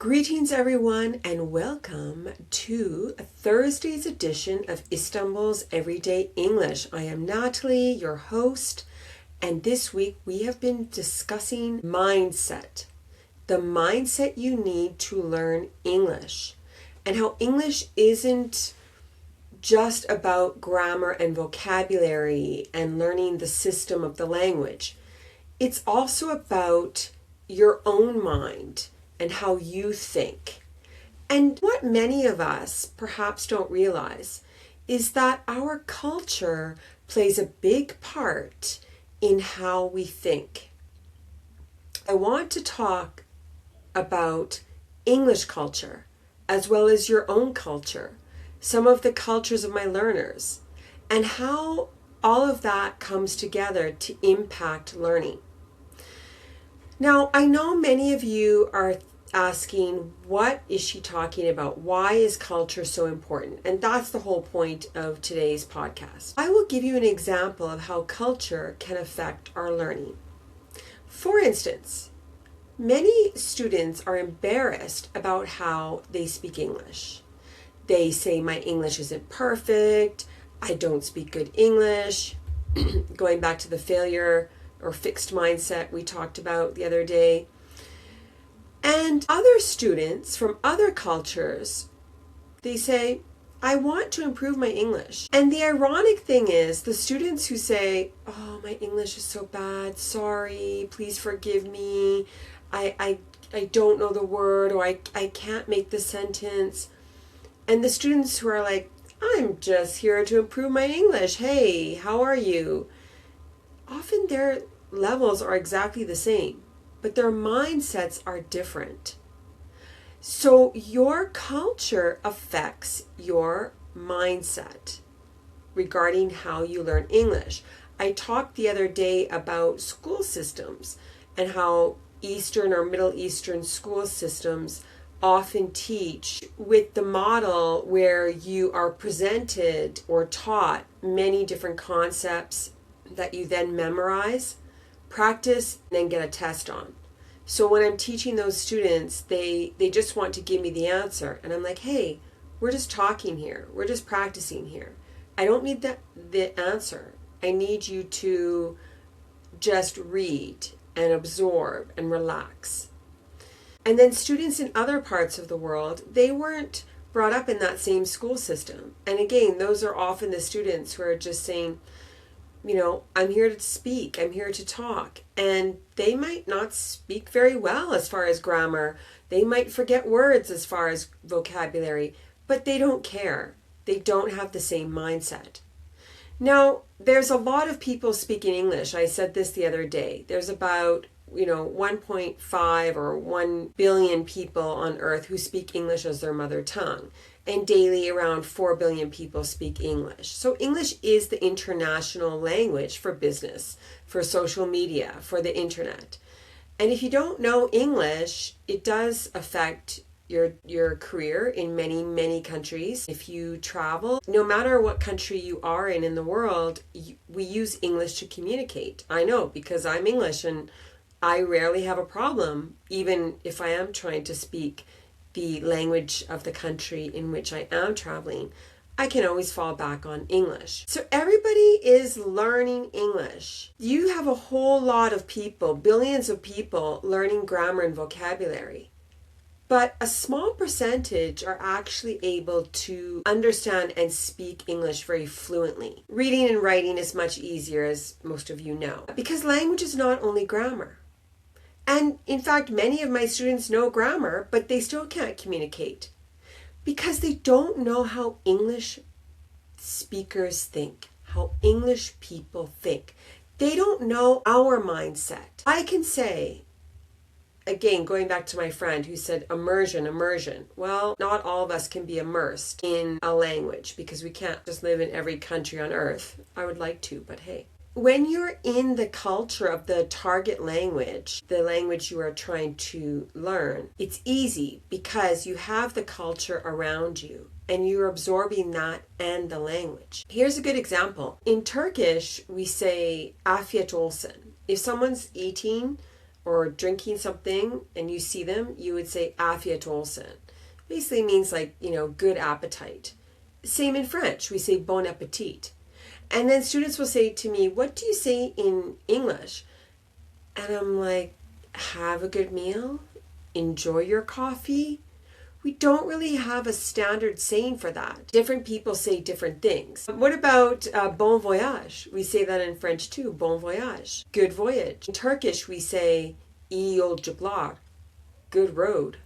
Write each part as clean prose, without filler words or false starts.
Greetings everyone and welcome to Thursday's edition of Istanbul's Everyday English. I am Natalie, your host, and this week we have been discussing mindset. The mindset you need to learn English and how English isn't just about grammar and vocabulary and learning the system of the language. It's also about your own mind and how you think. And what many of us perhaps don't realize is that our culture plays a big part in how we think. I want to talk about English culture as well as your own culture, some of the cultures of my learners, and how all of that comes together to impact learning. Now, I know many of you are asking, what is she talking about? Why is culture so important? And that's the whole point of today's podcast. I will give you an example of how culture can affect our learning. For instance, many students are embarrassed about how they speak English. They say, my English isn't perfect, I don't speak good English, going back to the failure or fixed mindset we talked about the other day. And other students from other cultures, they say, I want to improve my English. And the ironic thing is, the students who say, oh, my English is so bad, sorry, please forgive me, I don't know the word, or I can't make the sentence. And the students who are like, I'm just here to improve my English, hey, how are you? Often their levels are exactly the same, but their mindsets are different. So your culture affects your mindset regarding how you learn English. I talked the other day about school systems and how Eastern or Middle Eastern school systems often teach with the model where you are presented or taught many different concepts that you then memorize, practice, and then get a test on. So when I'm teaching those students, they just want to give me the answer. And I'm like, hey, we're just talking here. We're just practicing here. I don't need the answer. I need you to just read and absorb and relax. And then students in other parts of the world, they weren't brought up in that same school system. And again, those are often the students who are just saying, you know, I'm here to speak, I'm here to talk. And they might not speak very well as far as grammar. They might forget words as far as vocabulary, but they don't care. They don't have the same mindset. Now, there's a lot of people speaking English. I said this the other day. There's about 1.5 or 1 billion people on earth who speak English as their mother tongue. And daily around 4 billion people speak English. So English is the international language for business, for social media, for the internet. And if you don't know English, it does affect your career in many, many countries. If you travel, no matter what country you are in the world, we use English to communicate. I know, because I'm English and I rarely have a problem, even if I am trying to speak the language of the country in which I am traveling. I can always fall back on English. So everybody is learning English. You have a whole lot of people, billions of people learning grammar and vocabulary. But a small percentage are actually able to understand and speak English very fluently. Reading and writing is much easier, as most of you know, because language is not only grammar. And in fact, many of my students know grammar, but they still can't communicate because they don't know how English speakers think, how English people think. They don't know our mindset. I can say, again, going back to my friend who said immersion. Well, not all of us can be immersed in a language because we can't just live in every country on earth. I would like to, but hey. When you're in the culture of the target language, the language you are trying to learn, it's easy because you have the culture around you and you're absorbing that and the language. Here's a good example. In Turkish, we say afiyet olsun. If someone's eating, or drinking something and you see them, you would say afiyet olsun. Basically means like, good appetite. Same in French, we say bon appetit. And then students will say to me, what do you say in English? And I'm like, have a good meal, enjoy your coffee. We don't really have a standard saying for that. Different people say different things. What about bon voyage? We say that in French too, bon voyage, good voyage. In Turkish, we say iyi yolculuklar, good road,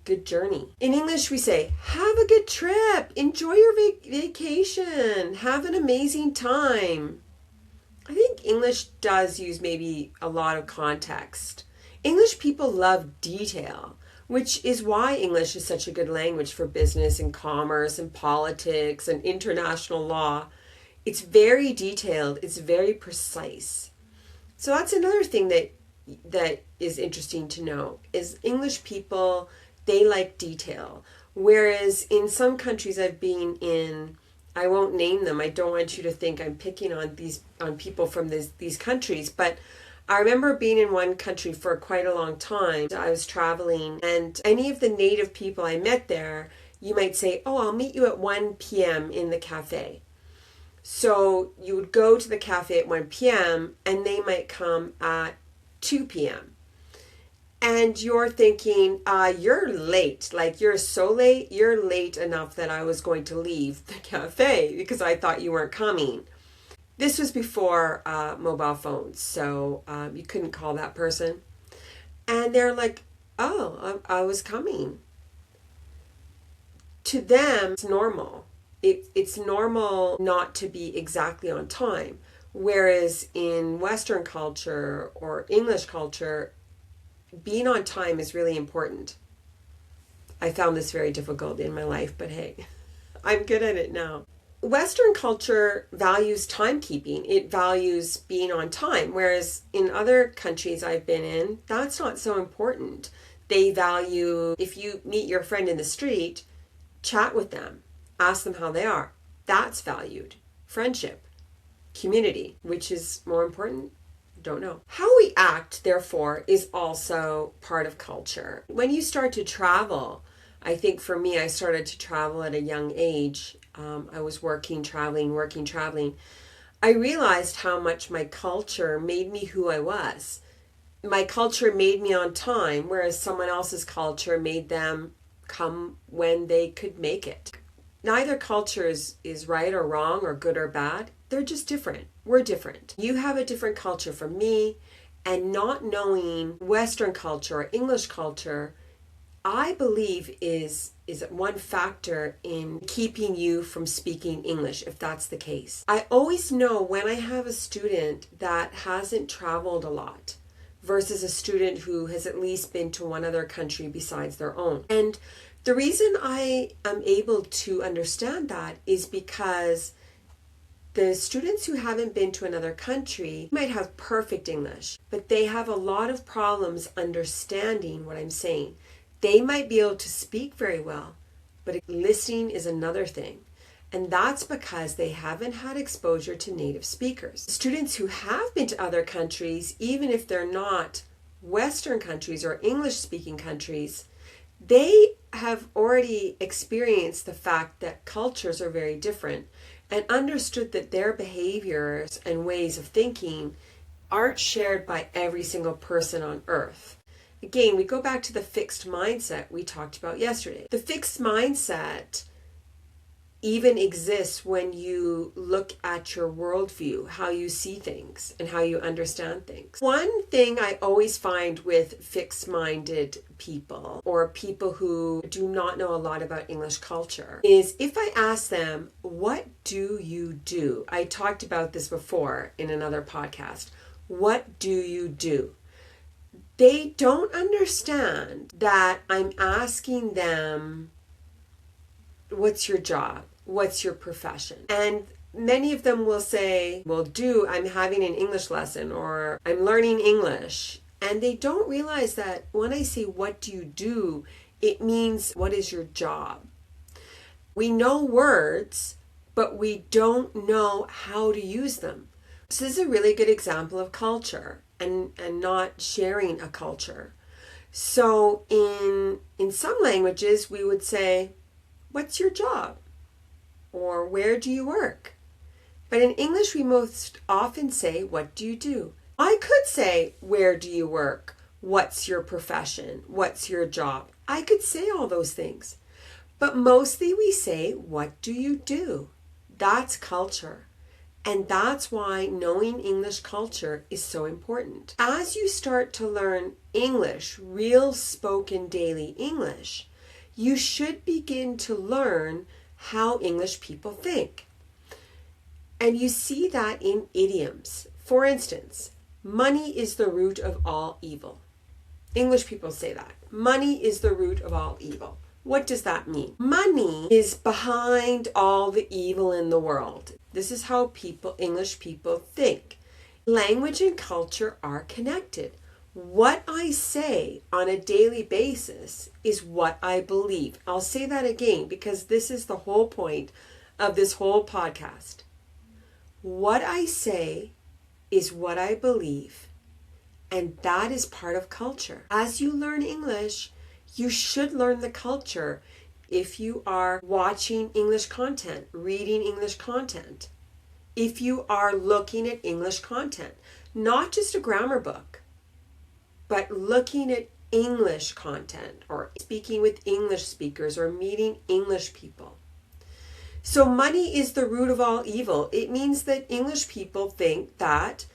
good journey. In English, we say, have a good trip, enjoy your vacation, have an amazing time. I think English does use maybe a lot of context. English people love detail, which is why English is such a good language for business and commerce and politics and international law. It's very detailed, it's very precise. So that's another thing that is interesting to know, is English people, they like detail. Whereas in some countries I've been in, I won't name them, I don't want you to think I'm picking on people from these countries, but I remember being in one country for quite a long time. I was traveling, and any of the native people I met there, you might say, oh, I'll meet you at 1 p.m. in the cafe. So you would go to the cafe at 1 p.m. and they might come at 2 p.m. And you're thinking, you're late. Like, you're so late. You're late enough that I was going to leave the cafe because I thought you weren't coming. This was before mobile phones, so you couldn't call that person. And they're like, oh, I was coming. To them, it's normal. It's normal not to be exactly on time. Whereas in Western culture or English culture, being on time is really important. I found this very difficult in my life, but hey, I'm good at it now. Western culture values timekeeping. It values being on time, whereas in other countries I've been in, that's not so important. They value, if you meet your friend in the street, chat with them, ask them how they are. That's valued. Friendship, community, which is more important? Don't know. How we act, therefore, is also part of culture. When you start to travel, I think for me, I started to travel at a young age. I was working, traveling. I realized how much my culture made me who I was. My culture made me on time, whereas someone else's culture made them come when they could make it. Neither culture is right or wrong or good or bad. They're just different. We're different. You have a different culture from me, and not knowing Western culture or English culture, I believe is one factor in keeping you from speaking English, if that's the case. I always know when I have a student that hasn't traveled a lot versus a student who has at least been to one other country besides their own. And the reason I am able to understand that is because the students who haven't been to another country might have perfect English, but they have a lot of problems understanding what I'm saying. They might be able to speak very well, but listening is another thing. And that's because they haven't had exposure to native speakers. Students who have been to other countries, even if they're not Western countries or English-speaking countries, they have already experienced the fact that cultures are very different and understood that their behaviors and ways of thinking aren't shared by every single person on earth. Again, we go back to the fixed mindset we talked about yesterday. The fixed mindset even exists when you look at your worldview, how you see things and how you understand things. One thing I always find with fixed-minded people or people who do not know a lot about English culture is if I ask them, what do you do? I talked about this before in another podcast. What do you do? They don't understand that I'm asking them, what's your job? What's your profession? And many of them will say, well, I'm having an English lesson or I'm learning English. And they don't realize that when I say, what do you do? It means, what is your job? We know words, but we don't know how to use them. So this is a really good example of culture. and not sharing a culture. So in some languages we would say, what's your job? Or where do you work? But in English we most often say, what do you do? I could say, where do you work? What's your profession? What's your job? I could say all those things. But mostly we say, what do you do? That's culture. And that's why knowing English culture is so important. As you start to learn English, real spoken daily English, you should begin to learn how English people think. And you see that in idioms. For instance, money is the root of all evil. English people say that. Money is the root of all evil. What does that mean? Money is behind all the evil in the world. This is how English people think. Language and culture are connected. What I say on a daily basis is what I believe. I'll say that again because this is the whole point of this whole podcast. What I say is what I believe, and that is part of culture. As you learn English, you should learn the culture if you are watching English content, reading English content, if you are looking at English content, not just a grammar book, but looking at English content or speaking with English speakers or meeting English people. So money is the root of all evil. It means that English people think that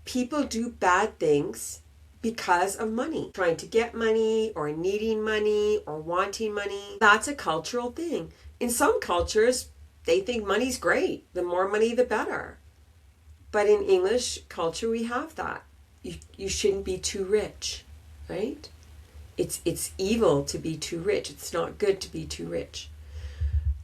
people do bad things because of money. Trying to get money or needing money or wanting money. That's a cultural thing. In some cultures, they think money's great. The more money, the better. But in English culture, we have that. You shouldn't be too rich, right? It's evil to be too rich. It's not good to be too rich.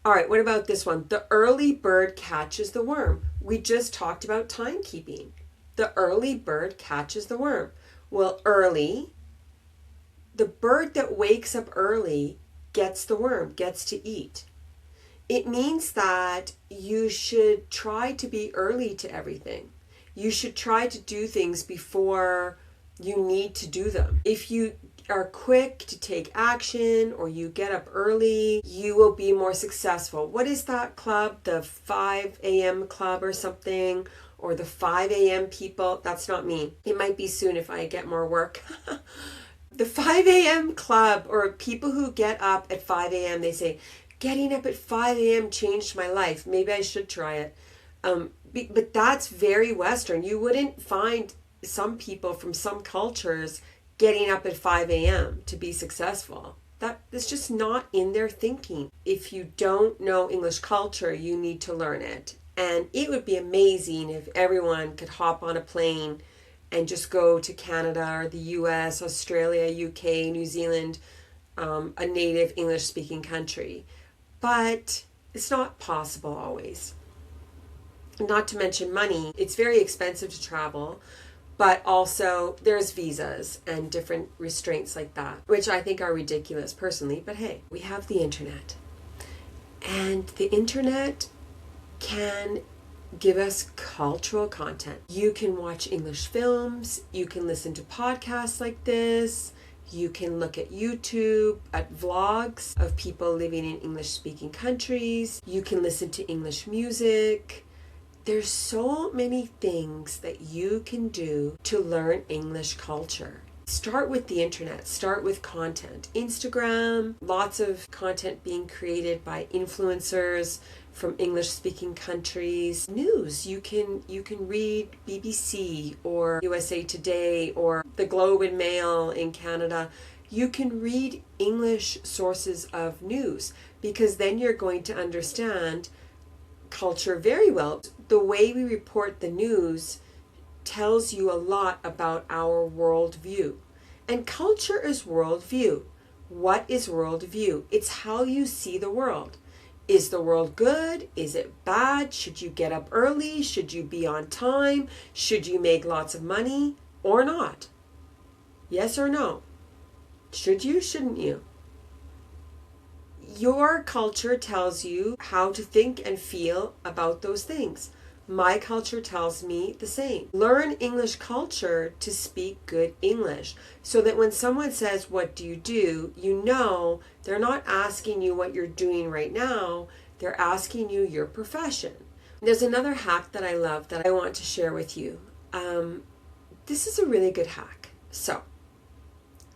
All right, what about this one? The early bird catches the worm. We just talked about timekeeping. The early bird catches the worm. Well, early, the bird that wakes up early gets the worm, gets to eat. It means that you should try to be early to everything. You should try to do things before you need to do them. If you are quick to take action or you get up early, you will be more successful. What is that club? The 5 a.m. club or something? Or the 5 a.m. people? That's not me. It might be soon if I get more work. The 5 a.m. club, or people who get up at 5 a.m., they say, getting up at 5 a.m. changed my life. Maybe I should try it. But that's very Western. You wouldn't find some people from some cultures getting up at 5 a.m. to be successful. That's just not in their thinking. If you don't know English culture, you need to learn it. And it would be amazing if everyone could hop on a plane and just go to Canada or the US, Australia, UK, New Zealand, a native English-speaking country. But it's not possible always. Not to mention money. It's very expensive to travel. But also there's visas and different restraints like that, which I think are ridiculous personally. But hey, we have the internet. And the internet can give us cultural content. You can watch English films. You can listen to podcasts like this. You can look at YouTube, at vlogs of people living in English-speaking countries. You can listen to English music. There's so many things that you can do to learn English culture. Start with the internet, start with content. Instagram, lots of content being created by influencers from English-speaking countries. News, you can read BBC or USA Today or the Globe and Mail in Canada. You can read English sources of news because then you're going to understand culture very well. The way we report the news tells you a lot about our worldview. And culture is worldview. What is worldview? It's how you see the world. Is the world good? Is it bad? Should you get up early? Should you be on time? Should you make lots of money or not? Yes or no? Should you? Shouldn't you? Your culture tells you how to think and feel about those things. My culture tells me the same. Learn English culture to speak good English so that when someone says, "What do?" you know they're not asking you what you're doing right now. They're asking you your profession. There's another hack that I love that I want to share with you. This is a really good hack. So,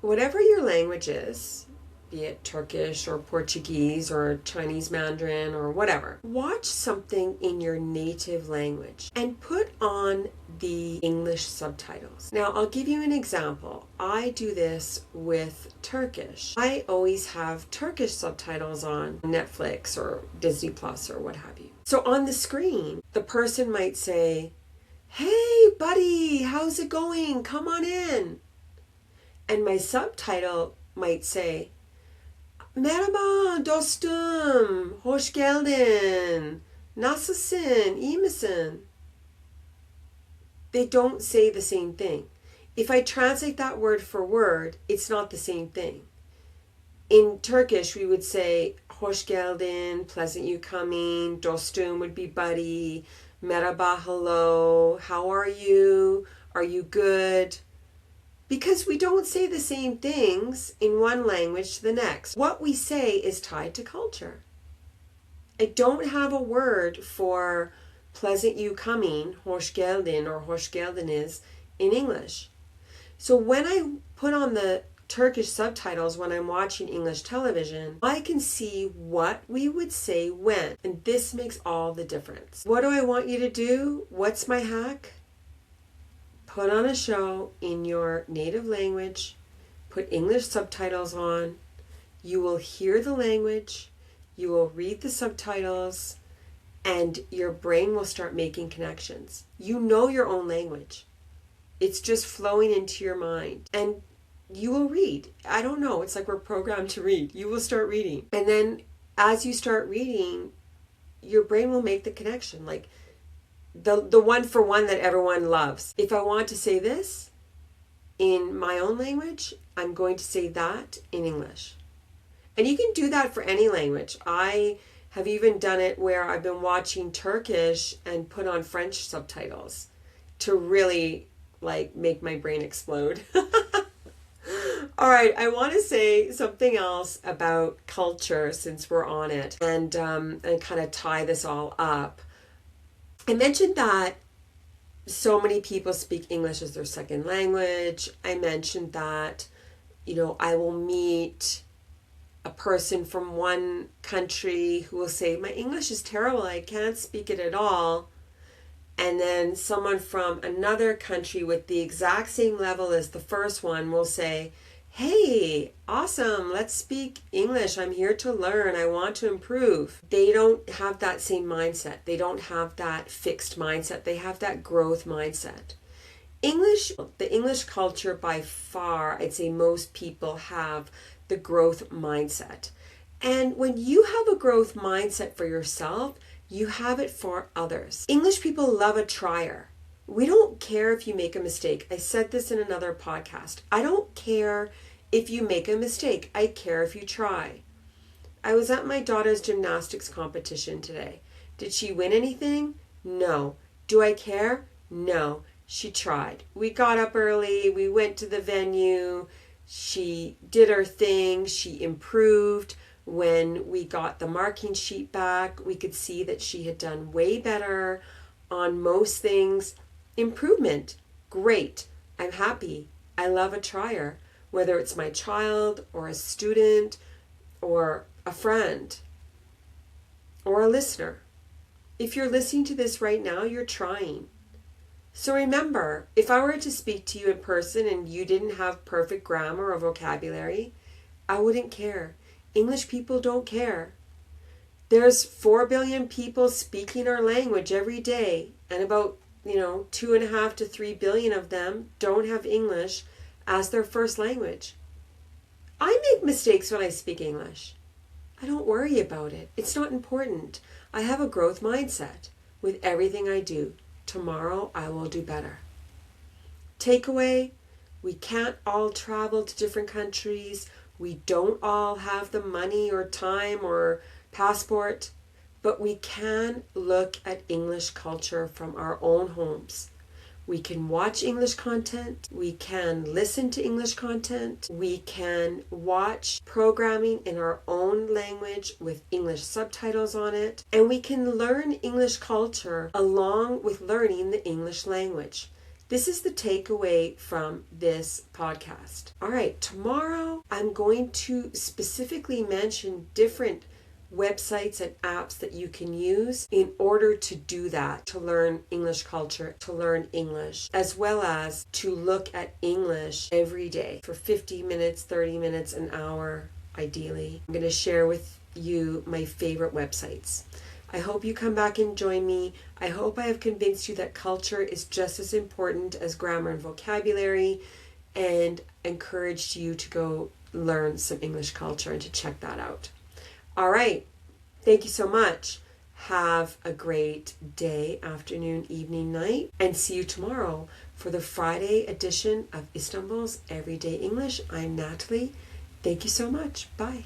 whatever your language is, be it Turkish or Portuguese or Chinese Mandarin or whatever, watch something in your native language and put on the English subtitles. Now, I'll give you an example. I do this with Turkish. I always have Turkish subtitles on Netflix or Disney Plus or what have you. So on the screen, the person might say, "Hey, buddy, how's it going? Come on in." And my subtitle might say, "Merhaba dostum, hoş geldin, nasılsın, iyi misin?" They don't say the same thing. If I translate that word for word, it's not the same thing. In Turkish, we would say, "Hoş geldin," pleasant you coming, dostum would be buddy, merhaba, hello, how are you good? Because we don't say the same things in one language to the next. What we say is tied to culture. I don't have a word for pleasant you coming, hoş geldin or hoş geldiniz, in English. So when I put on the Turkish subtitles when I'm watching English television, I can see what we would say when. And this makes all the difference. What do I want you to do? What's my hack? Put on a show in your native language, put English subtitles on, you will hear the language, you will read the subtitles, and your brain will start making connections. You know your own language. It's just flowing into your mind. And you will read. I don't know, it's like we're programmed to read. You will start reading. And then as you start reading, your brain will make the connection. Like, the one for one that everyone loves. If I want to say this in my own language, I'm going to say that in English. And you can do that for any language. I have even done it where I've been watching Turkish and put on French subtitles to really make my brain explode. All right, I want to say something else about culture since we're on it and kind of tie this all up. I mentioned that so many people speak English as their second language. I mentioned that, I will meet a person from one country who will say, "My English is terrible, I can't speak it at all." And then someone from another country with the exact same level as the first one will say, "Hey, awesome, let's speak English. I'm here to learn. I want to improve." They don't have that same mindset. They don't have that fixed mindset. They have that growth mindset. The English culture by far, I'd say most people have the growth mindset. And when you have a growth mindset for yourself, you have it for others. English people love a trier. We don't care if you make a mistake. I said this in another podcast. I don't care if you make a mistake. I care if you try. I was at my daughter's gymnastics competition today. Did she win anything? No. Do I care? No. She tried. We got up early. We went to the venue. She did her thing. She improved. When we got the marking sheet back, we could see that she had done way better on most things. Improvement. Great. I'm happy. I love a trier, whether it's my child or a student or a friend or a listener. If you're listening to this right now, you're trying. So remember, if I were to speak to you in person and you didn't have perfect grammar or vocabulary, I wouldn't care. English people don't care. There's 4 billion people speaking our language every day, and about 2.5 to 3 billion of them don't have English as their first language. I make mistakes when I speak English. I don't worry about it. It's not important. I have a growth mindset with everything I do. Tomorrow I will do better. Takeaway, we can't all travel to different countries. We don't all have the money or time or passport. but we can look at English culture from our own homes. We can watch English content, we can listen to English content, we can watch programming in our own language with English subtitles on it, and we can learn English culture along with learning the English language. This is the takeaway from this podcast. All right, tomorrow I'm going to specifically mention different websites and apps that you can use in order to do that, to learn English culture, to learn English, as well as to look at English every day for 50 minutes, 30 minutes, an hour, ideally. I'm going to share with you my favorite websites. I hope you come back and join me. I hope I have convinced you that culture is just as important as grammar and vocabulary, and encouraged you to go learn some English culture and to check that out. All right. Thank you so much. Have a great day, afternoon, evening, night, and see you tomorrow for the Friday edition of Istanbul's Everyday English. I'm Natalie. Thank you so much. Bye.